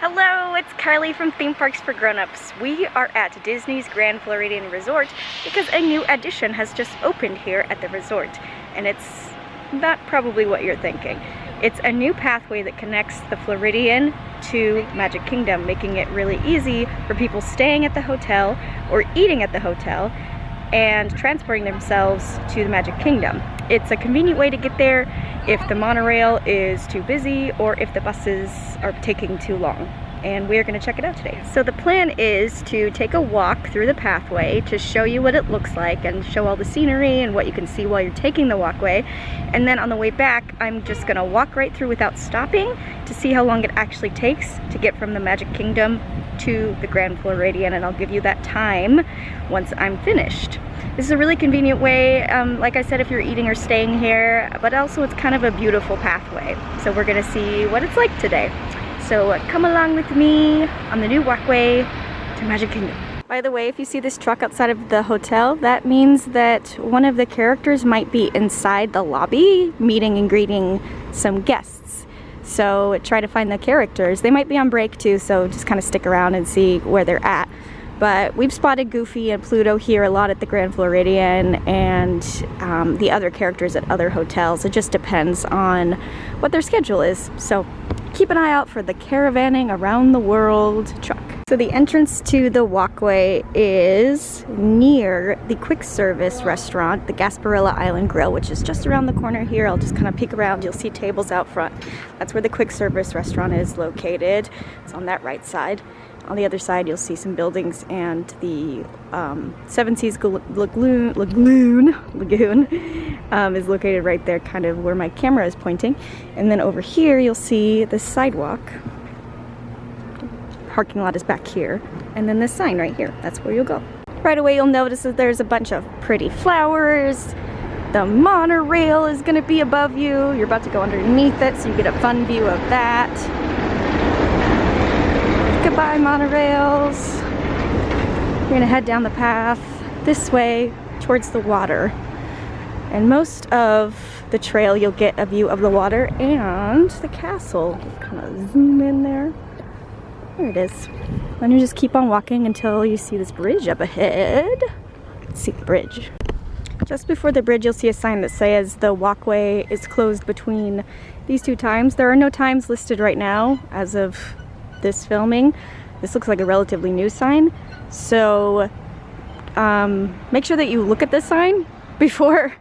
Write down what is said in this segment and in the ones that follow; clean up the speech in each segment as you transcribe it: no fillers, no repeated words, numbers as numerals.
Hello, it's Carly from Theme Parks for Grown-Ups. We are at Disney's Grand Floridian Resort because a new addition has just opened here at the resort. And it's not probably what you're thinking. It's a new pathway that connects the Floridian to Magic Kingdom, making it really easy for people staying at the hotel or eating at the hotel and transporting themselves to the Magic Kingdom. It's a convenient way to get there if the monorail is too busy or if the buses are taking too long. And we're gonna check it out today. So the plan is to take a walk through the pathway to show you what it looks like and show all the scenery and what you can see while you're taking the walkway. And then on the way back, I'm just gonna walk right through without stopping to see how long it actually takes to get from the Magic Kingdom to the Grand Floridian, and I'll give you that time once I'm finished. This is a really convenient way, like I said, if you're eating or staying here, but also it's kind of a beautiful pathway. So we're gonna see what it's like today. So come along with me on the new walkway to Magic Kingdom. By the way, if you see this truck outside of the hotel, that means that one of the characters might be inside the lobby meeting and greeting some guests. So try to find the characters. They might be on break too, so just kind of stick around and see where they're at. But we've spotted Goofy and Pluto here a lot at the Grand Floridian and the other characters at other hotels. It just depends on what their schedule is. So keep an eye out for the Caravanning Around the World truck. So the entrance to the walkway is near the quick service restaurant, the Gasparilla Island Grill, which is just around the corner here. I'll just kind of peek around. You'll see tables out front. That's where the quick service restaurant is located. It's on that right side. On the other side, you'll see some buildings and the Seven Seas Lagoon is located right there, kind of where my camera is pointing. And then over here, you'll see the sidewalk. Parking lot is back here. And then this sign right here, that's where you'll go. Right away, you'll notice that there's a bunch of pretty flowers. The monorail is gonna be above you. You're about to go underneath it, so you get a fun view of that. Goodbye, monorails. We're gonna head down the path this way towards the water. And most of the trail you'll get a view of the water and the castle. Just kind of zoom in there. There it is. And you just keep on walking until you see this bridge up ahead. Let's see the bridge. Just before the bridge, you'll see a sign that says the walkway is closed between these two times. There are no times listed right now as of this filming. This looks like a relatively new sign, so make sure that you look at this sign before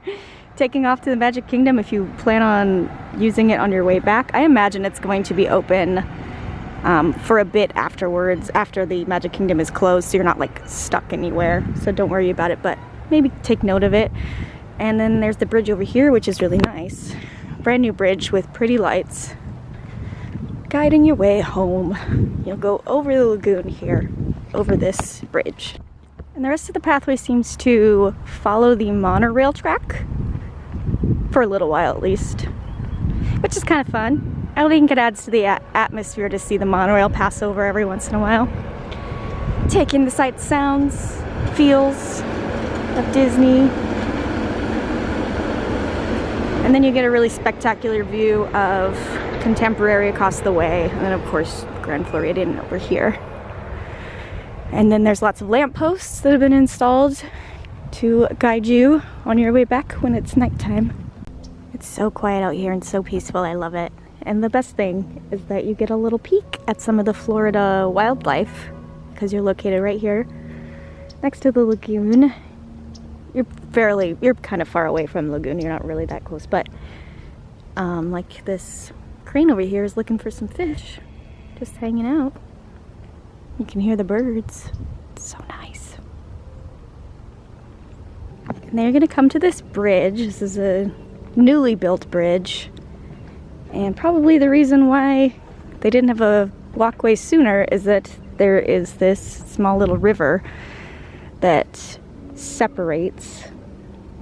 taking off to the Magic Kingdom if you plan on using it on your way back. I imagine it's going to be open for a bit afterwards, after the Magic Kingdom is closed, so you're not like stuck anywhere, so don't worry about it, but maybe take note of it. And then there's the bridge over here, which is really nice. Brand new bridge with pretty lights guiding your way home. You'll go over the lagoon here, over this bridge. And the rest of the pathway seems to follow the monorail track, for a little while at least, which is kind of fun. I think it adds to the atmosphere to see the monorail pass over every once in a while. Take in the sights, sounds, feels of Disney. And then you get a really spectacular view of Contemporary across the way, and then of course Grand Floridian over here. And then there's lots of lampposts that have been installed to guide you on your way back when it's nighttime. It's so quiet out here and so peaceful. I love it. And the best thing is that you get a little peek at some of the Florida wildlife because you're located right here next to the lagoon. You're kind of far away from the lagoon. You're not really that close, but like this crane over here is looking for some fish, just hanging out. You can hear the birds. It's so nice. And they're gonna come to this bridge. This is a newly built bridge, and probably the reason why they didn't have a walkway sooner is that there is this small little river that separates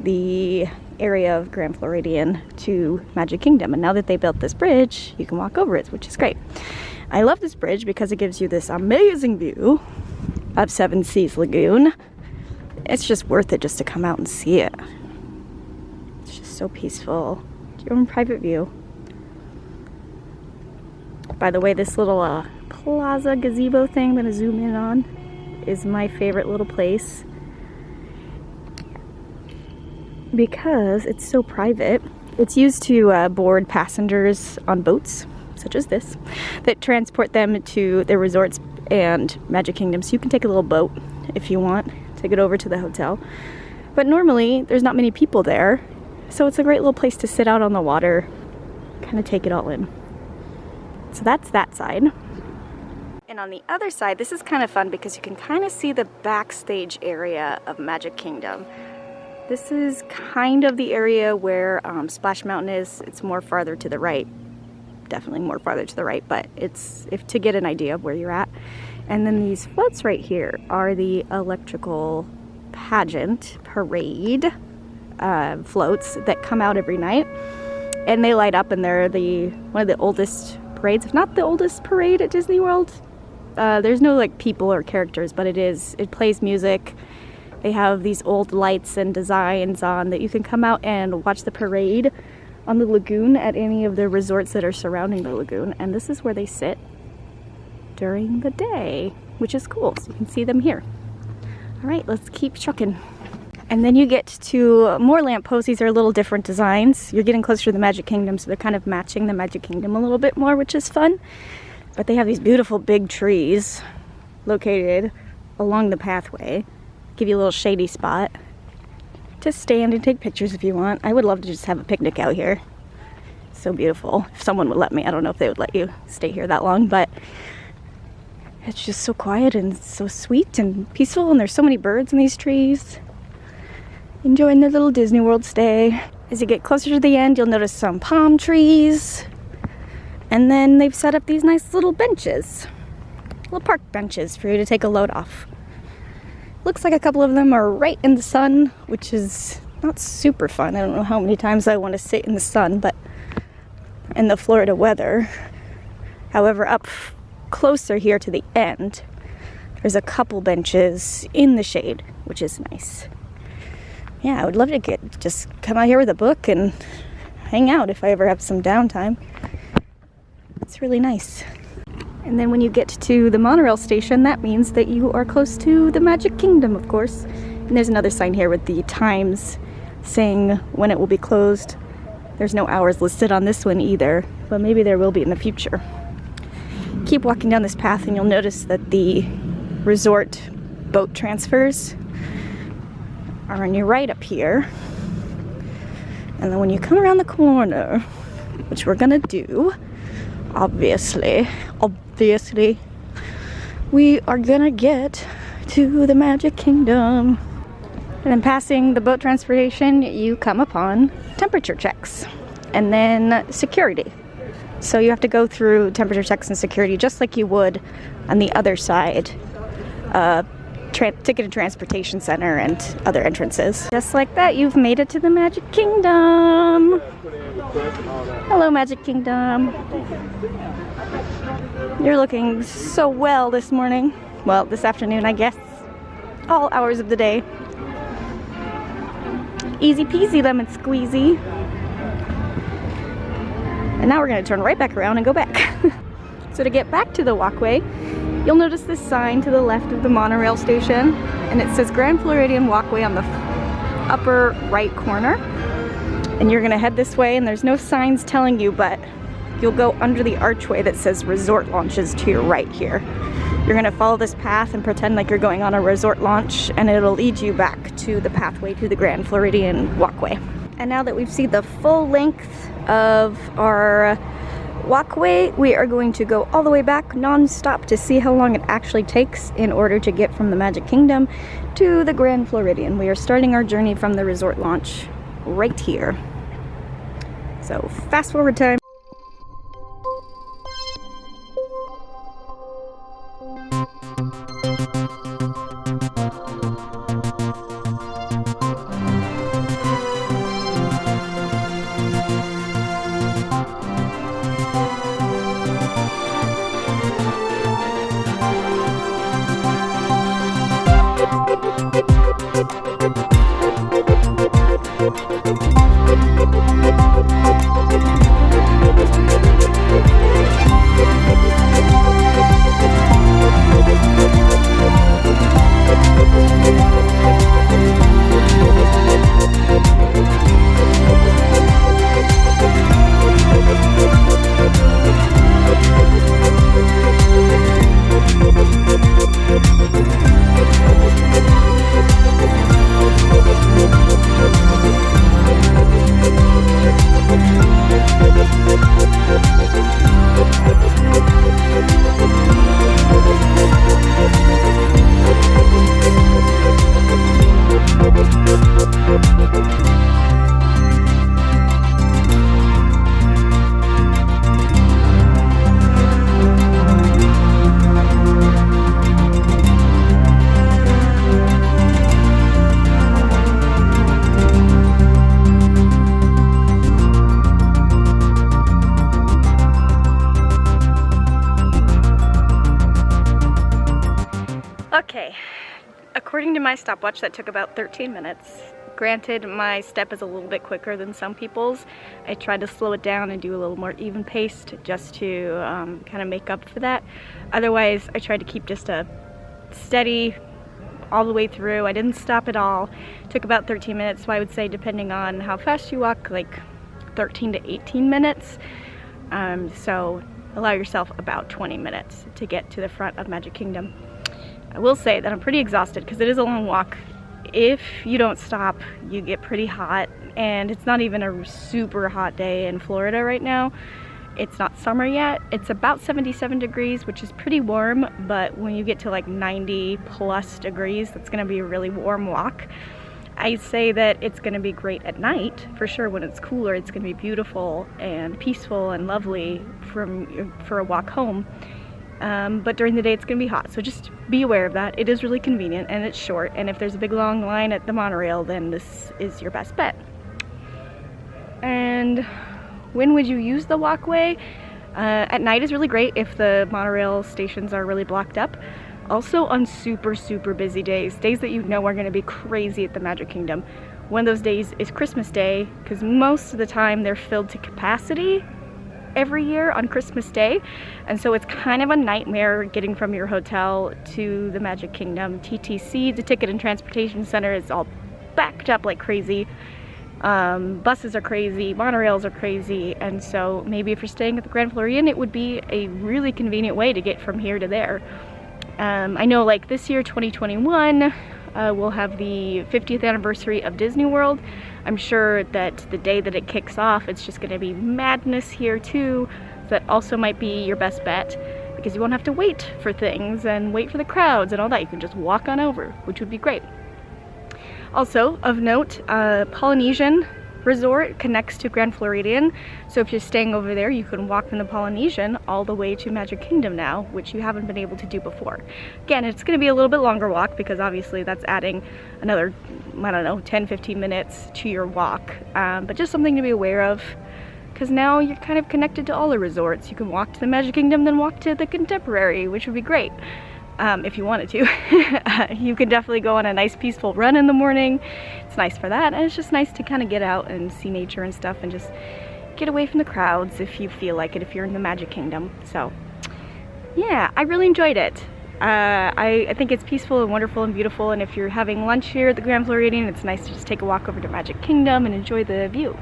the area of Grand Floridian to Magic Kingdom, and now that they built this bridge, you can walk over it, which is great. I love this bridge because it gives you this amazing view of Seven Seas Lagoon. It's just worth it just to come out and see it. It's just so peaceful. It's your own private view. By the way, this little plaza gazebo thing I'm gonna zoom in on is my favorite little place because it's so private. It's used to board passengers on boats, such as this, that transport them to their resorts and Magic Kingdom. So you can take a little boat if you want, take it over to the hotel. But normally there's not many people there, so it's a great little place to sit out on the water, kind of take it all in. So that's that side. And on the other side, this is kind of fun because you can kind of see the backstage area of Magic Kingdom. This is kind of the area where Splash Mountain is. It's more farther to the right. Definitely more farther to the right, but it's to get an idea of where you're at. And then these floats right here are the electrical pageant parade floats that come out every night. And they light up, and they're one of the oldest parades, if not the oldest parade at Disney World. There's no like people or characters, but it plays music. They have these old lights and designs on that you can come out and watch the parade on the lagoon at any of the resorts that are surrounding the lagoon. And this is where they sit during the day, which is cool. So you can see them here. All right, let's keep trucking. And then you get to more lampposts. These are a little different designs. You're getting closer to the Magic Kingdom, so they're kind of matching the Magic Kingdom a little bit more, which is fun. But they have these beautiful big trees located along the pathway. Give you a little shady spot to stand and take pictures if you want. I would love to just have a picnic out here. So beautiful. If someone would let me. I don't know if they would let you stay here that long, but it's just so quiet and so sweet and peaceful, and there's so many birds in these trees enjoying their little Disney World stay. As you get closer to the end, you'll notice some palm trees, and then they've set up these nice little benches, little park benches for you to take a load off. Looks like a couple of them are right in the sun, which is not super fun. I don't know how many times I want to sit in the sun, but in the Florida weather. However, up closer here to the end, there's a couple benches in the shade, which is nice. Yeah, I would love to just come out here with a book and hang out if I ever have some downtime. It's really nice. And then when you get to the monorail station, that means that you are close to the Magic Kingdom, of course. And there's another sign here with the times saying when it will be closed. There's no hours listed on this one either, but maybe there will be in the future. Keep walking down this path and you'll notice that the resort boat transfers are on your right up here. And then when you come around the corner, which we're gonna do, obviously, we are gonna get to the Magic Kingdom. And then passing the boat transportation, you come upon temperature checks and then security. So you have to go through temperature checks and security just like you would on the other side, Ticket and Transportation Center and other entrances. Just like that, you've made it to the Magic Kingdom. Hello, Magic Kingdom. You're looking so well this morning. Well, this afternoon, I guess. All hours of the day. Easy peasy lemon squeezy. And now we're going to turn right back around and go back. So to get back to the walkway, you'll notice this sign to the left of the monorail station, and it says Grand Floridian Walkway on the upper right corner. And you're going to head this way, and there's no signs telling you, but you'll go under the archway that says Resort Launches to your right here. You're going to follow this path and pretend like you're going on a resort launch, and it'll lead you back to the pathway to the Grand Floridian Walkway. And now that we've seen the full length of our walkway, we are going to go all the way back non-stop to see how long it actually takes in order to get from the Magic Kingdom to the Grand Floridian. We are starting our journey from the resort launch right here. So fast forward time. Okay, according to my stopwatch, that took about 13 minutes. Granted, my step is a little bit quicker than some people's. I tried to slow it down and do a little more even paced just to kind of make up for that. Otherwise, I tried to keep just a steady all the way through. I didn't stop at all. It took about 13 minutes, so I would say depending on how fast you walk, like 13 to 18 minutes. So allow yourself about 20 minutes to get to the front of Magic Kingdom. I will say that I'm pretty exhausted because it is a long walk. If you don't stop, you get pretty hot, and it's not even a super hot day in Florida right now. It's not summer yet. It's about 77 degrees, which is pretty warm, but when you get to like 90 plus degrees, that's gonna be a really warm walk. I say that it's gonna be great at night. For sure, when it's cooler, it's gonna be beautiful and peaceful and lovely for a walk home. But during the day, it's gonna be hot, so just be aware of that. It is really convenient and it's short, and if there's a big long line at the monorail, then this is your best bet. And when would you use the walkway? At night is really great if the monorail stations are really blocked up. Also on super busy days that you know are going to be crazy at the Magic Kingdom. One of those days is Christmas Day, because most of the time they're filled to capacity every year on Christmas Day, and so it's kind of a nightmare getting from your hotel to the Magic Kingdom. TTC, the Ticket and Transportation Center, is all backed up like crazy. Buses are crazy, monorails are crazy, and so maybe if you're staying at the Grand Floridian, it would be a really convenient way to get from here to there. I know, like this year, 2021, we'll have the 50th anniversary of Disney World. I'm sure that the day that it kicks off, it's just going to be madness here too. So that also might be your best bet, because you won't have to wait for things and wait for the crowds and all that. You can just walk on over, which would be great. Also, of note, Polynesian Resort connects to Grand Floridian, so if you're staying over there, you can walk from the Polynesian all the way to Magic Kingdom now, which you haven't been able to do before. Again, it's going to be a little bit longer walk, because obviously that's adding another, I don't know, 10-15 minutes to your walk, but just something to be aware of, because now you're kind of connected to all the resorts. You can walk to the Magic Kingdom, then walk to the Contemporary, which would be great. If you wanted to. You can definitely go on a nice peaceful run in the morning. It's nice for that, and it's just nice to kind of get out and see nature and stuff and just get away from the crowds if you feel like it, if you're in the Magic Kingdom. So yeah, I really enjoyed it. I think it's peaceful and wonderful and beautiful, and if you're having lunch here at the Grand Floridian, it's nice to just take a walk over to Magic Kingdom and enjoy the view.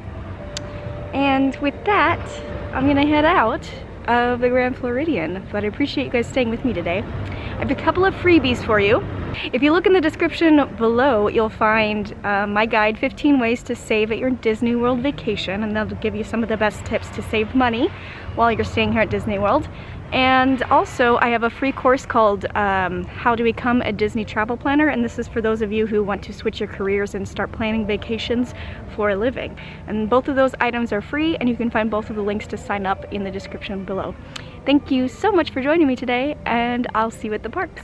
And with that, I'm gonna head out of the Grand Floridian, but I appreciate you guys staying with me today. I have a couple of freebies for you. If you look in the description below, you'll find my guide, 15 ways to save at your Disney World vacation, and that'll give you some of the best tips to save money while you're staying here at Disney World. And also, I have a free course called How to Become a Disney Travel Planner, and this is for those of you who want to switch your careers and start planning vacations for a living. And both of those items are free, and you can find both of the links to sign up in the description below. Thank you so much for joining me today, and I'll see you at the parks.